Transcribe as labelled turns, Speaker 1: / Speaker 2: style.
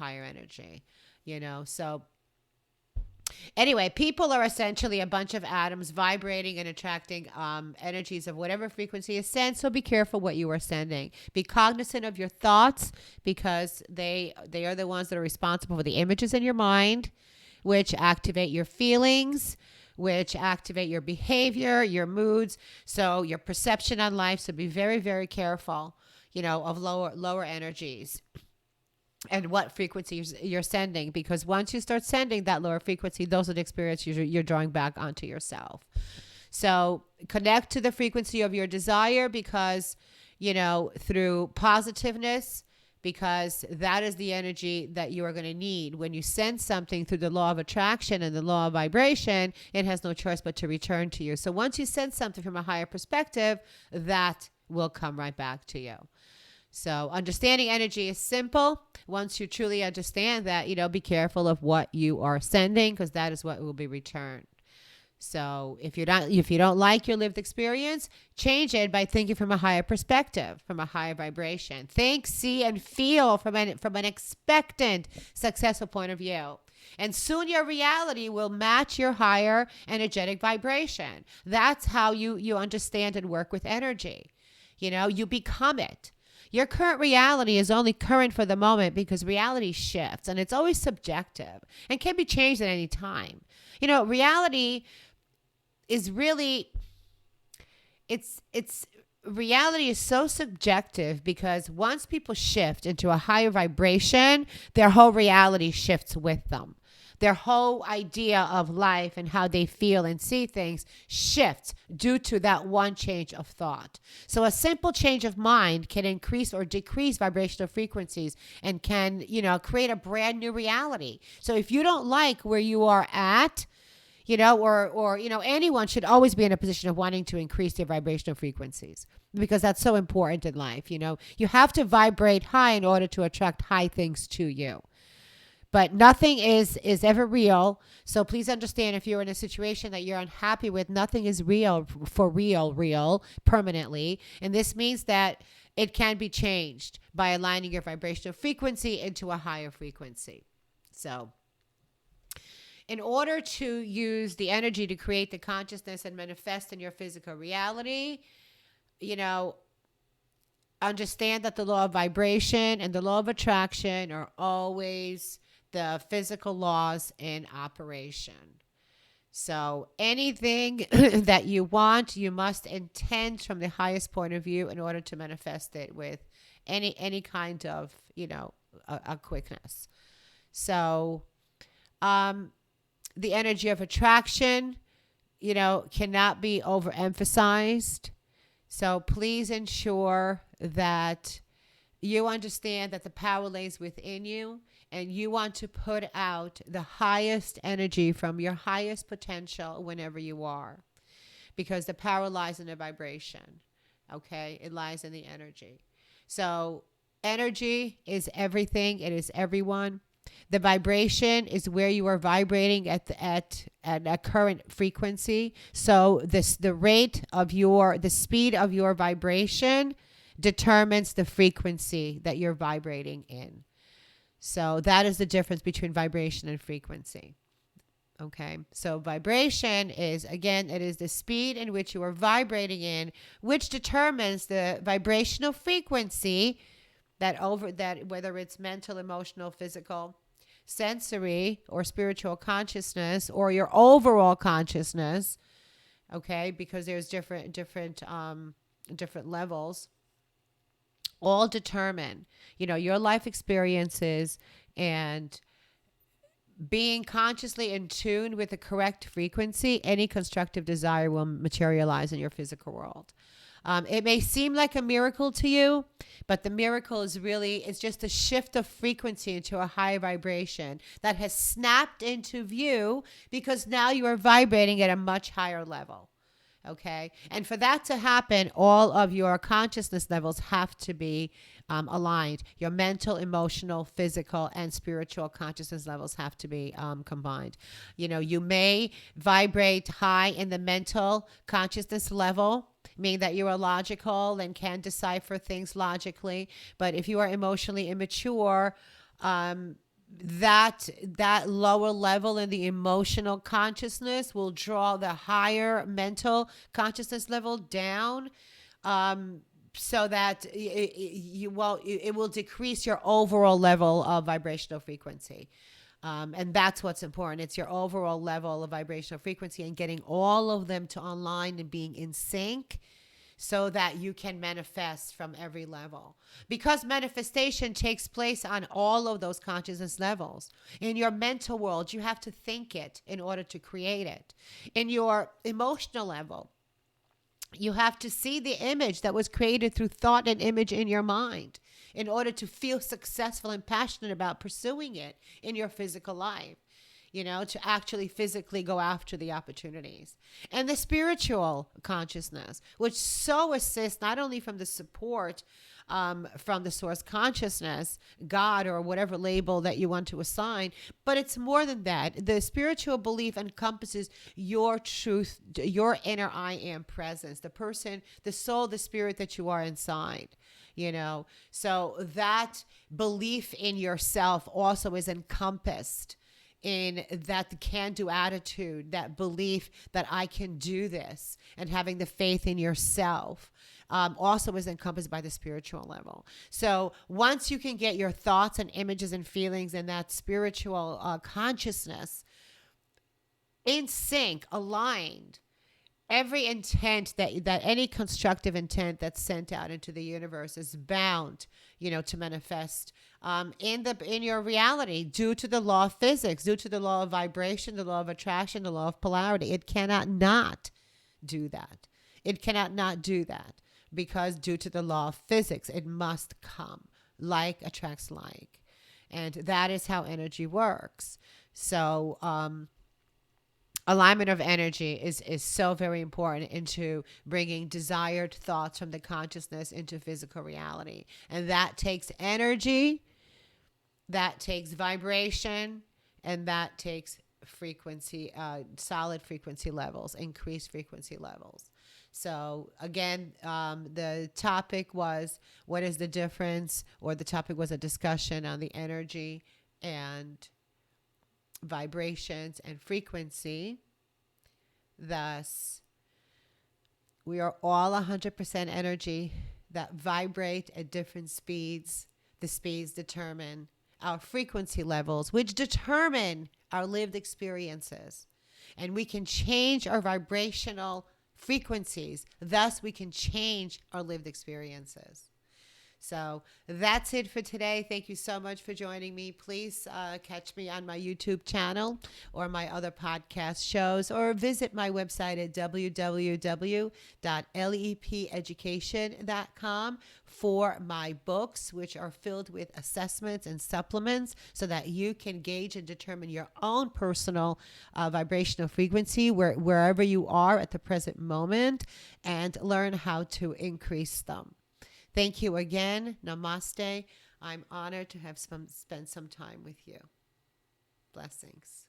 Speaker 1: higher energy, So anyway, people are essentially a bunch of atoms vibrating and attracting energies of whatever frequency is sent. So be careful what you are sending. Be cognizant of your thoughts, because they are the ones that are responsible for the images in your mind, which activate your feelings, which activate your behavior, your moods, so your perception on life. So be very, very careful, of lower energies and what frequencies you're sending, because once you start sending that lower frequency, those are the experiences you're drawing back onto yourself. So connect to the frequency of your desire, because, through positiveness, because that is the energy that you are going to need. When you send something through the law of attraction and the law of vibration, it has no choice but to return to you. So once you send something from a higher perspective, that will come right back to you. So understanding energy is simple. Once you truly understand that, be careful of what you are sending, because that is what will be returned. So if you don't like your lived experience, change it by thinking from a higher perspective, from a higher vibration. Think, see, and feel from an expectant, successful point of view. And soon your reality will match your higher energetic vibration. That's how you understand and work with energy. You become it. Your current reality is only current for the moment, because reality shifts, and it's always subjective and can be changed at any time. Reality is really, reality is so subjective, because once people shift into a higher vibration, their whole reality shifts with them. Their whole idea of life and how they feel and see things shifts due to that one change of thought. So a simple change of mind can increase or decrease vibrational frequencies and can, create a brand new reality. So if you don't like where you are at, or anyone should always be in a position of wanting to increase their vibrational frequencies, because that's so important in life. You have to vibrate high in order to attract high things to you. But nothing is ever real. So please understand, if you're in a situation that you're unhappy with, nothing is real, permanently. And this means that it can be changed by aligning your vibrational frequency into a higher frequency. So in order to use the energy to create the consciousness and manifest in your physical reality, understand that the law of vibration and the law of attraction are always the physical laws in operation. So anything that you want, you must intend from the highest point of view in order to manifest it with any kind of, a quickness. So the energy of attraction, cannot be overemphasized. So please ensure that you understand that the power lays within you, and you want to put out the highest energy from your highest potential whenever you are, because the power lies in the vibration. Okay? It lies in the energy. So energy is everything. It is everyone. The vibration is where you are vibrating at a current frequency. So the speed of your vibration determines the frequency that you're vibrating in. So that is the difference between vibration and frequency. Okay. So vibration is, again, it is the speed in which you are vibrating in, which determines the vibrational frequency that whether it's mental, emotional, physical, sensory, or spiritual consciousness, or your overall consciousness. Okay. Because there's different levels, all determine, your life experiences, and being consciously in tune with the correct frequency. Any constructive desire will materialize in your physical world. It may seem like a miracle to you, but the miracle is it's just a shift of frequency into a higher vibration that has snapped into view, because now you are vibrating at a much higher level. Okay. And for that to happen, all of your consciousness levels have to be aligned. Your mental, emotional, physical, and spiritual consciousness levels have to be combined. You may vibrate high in the mental consciousness level, meaning that you are logical and can decipher things logically. But if you are emotionally immature, that lower level in the emotional consciousness will draw the higher mental consciousness level down, um, so that it will decrease your overall level of vibrational frequency. And that's what's important. It's your overall level of vibrational frequency and getting all of them to align and being in sync so that you can manifest from every level. Because manifestation takes place on all of those consciousness levels. In your mental world, you have to think it in order to create it. In your emotional level, you have to see the image that was created through thought and image in your mind in order to feel successful and passionate about pursuing it in your physical life, to actually physically go after the opportunities. And the spiritual consciousness, which so assists not only from the support from the source consciousness, God, or whatever label that you want to assign, but it's more than that. The spiritual belief encompasses your truth, your inner I am presence, the person, the soul, the spirit that you are inside. So that belief in yourself also is encompassed in that can-do attitude, that belief that I can do this, and having the faith in yourself also is encompassed by the spiritual level. So once you can get your thoughts and images and feelings and that spiritual consciousness in sync, aligned, every intent that any constructive intent that's sent out into the universe is bound, to manifest in your reality due to the law of physics, due to the law of vibration, the law of attraction, the law of polarity. It cannot not do that. It cannot not do that because due to the law of physics, it must come. Like attracts like. And that is how energy works. So, alignment of energy is so very important into bringing desired thoughts from the consciousness into physical reality. And that takes energy, that takes vibration, and that takes frequency, solid frequency levels, increased frequency levels. So again, the topic was, what is the difference? Or the topic was a discussion on the energy and vibrations and frequency. Thus, we are all 100% energy that vibrate at different speeds. The speeds determine our frequency levels, which determine our lived experiences. And we can change our vibrational frequencies. Thus, we can change our lived experiences. So that's it for today. Thank you so much for joining me. Please catch me on my YouTube channel or my other podcast shows, or visit my website at www.lepeducation.com for my books, which are filled with assessments and supplements so that you can gauge and determine your own personal vibrational frequency wherever you are at the present moment and learn how to increase them. Thank you again. Namaste. I'm honored to have spent some time with you. Blessings.